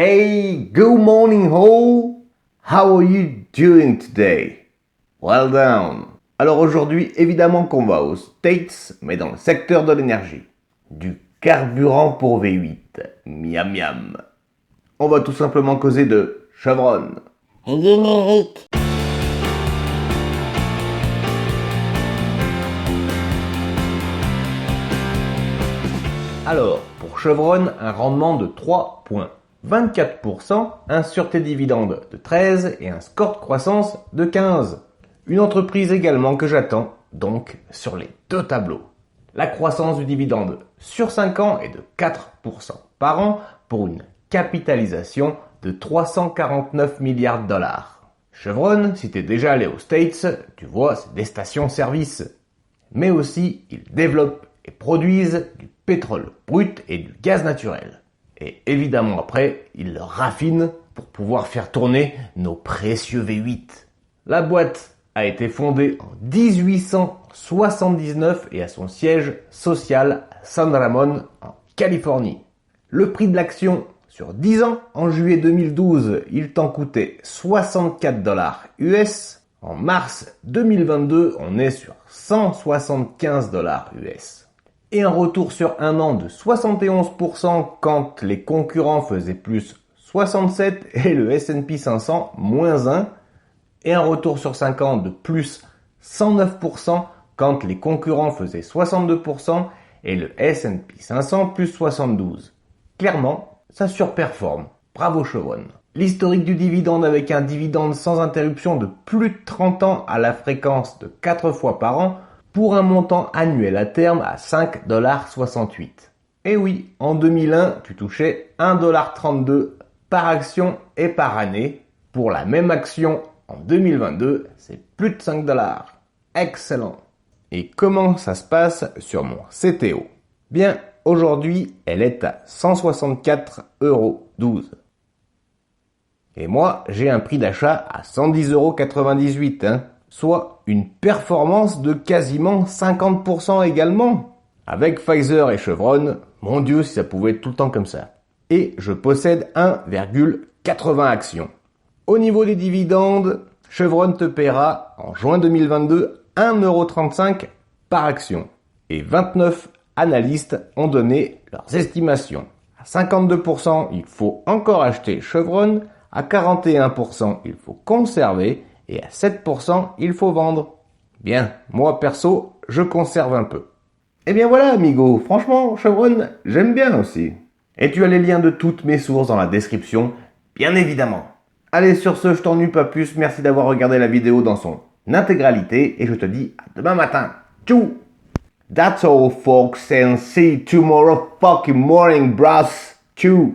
Hey, good morning all. How are you doing today? Well done. Alors aujourd'hui, évidemment qu'on va aux States, mais dans le secteur de l'énergie. Du carburant pour V8. Miam miam. On va tout simplement causer de Chevron. Générique. Alors, pour Chevron, un rendement de 3,24%, un sûreté dividende de 13 et un score de croissance de 15. Une entreprise également que j'attends, donc, sur les deux tableaux. La croissance du dividende sur 5 ans est de 4% par an pour une capitalisation de 349 milliards de dollars. Chevron, si t'es déjà allé aux States, tu vois, c'est des stations-service. Mais aussi, ils développent et produisent du pétrole brut et du gaz naturel. Et évidemment après, ils le raffinent pour pouvoir faire tourner nos précieux V8. La boîte a été fondée en 1879 et a son siège social à San Ramon en Californie. Le prix de l'action sur 10 ans, en juillet 2012, il t'en coûtait 64 dollars US. En mars 2022, on est sur 175 dollars US. Et un retour sur un an de 71% quand les concurrents faisaient plus 67 et le S&P 500 moins 1. Et un retour sur 5 ans de plus 109% quand les concurrents faisaient 62% et le S&P 500 plus 72. Clairement, ça surperforme. Bravo Chevron. L'historique du dividende avec un dividende sans interruption de plus de 30 ans à la fréquence de 4 fois par an pour un montant annuel à terme à 5,68 $. Et oui, en 2001, tu touchais 1,32 $ par action et par année. Pour la même action en 2022, c'est plus de 5 $. Excellent. Et comment ça se passe sur mon CTO? Bien, aujourd'hui, elle est à 164,12 €. Et moi, j'ai un prix d'achat à 110,98 €, soit une performance de quasiment 50% également. Avec Pfizer et Chevron, mon Dieu si ça pouvait être tout le temps comme ça. Et je possède 1,80 actions. Au niveau des dividendes, Chevron te paiera en juin 2022 1,35 € par action. Et 29 analystes ont donné leurs estimations. À 52%, il faut encore acheter Chevron. À 41%, il faut conserver. Et à 7%, il faut vendre. Bien, moi perso, je conserve un peu. Et bien voilà, amigo, franchement, Chevron, j'aime bien aussi. Et tu as les liens de toutes mes sources dans la description, bien évidemment. Allez, sur ce, je t'ennuie pas plus, merci d'avoir regardé la vidéo dans son intégralité, et je te dis à demain matin. Tchou! That's all, folks, and see you tomorrow fucking morning, bros. Tchou!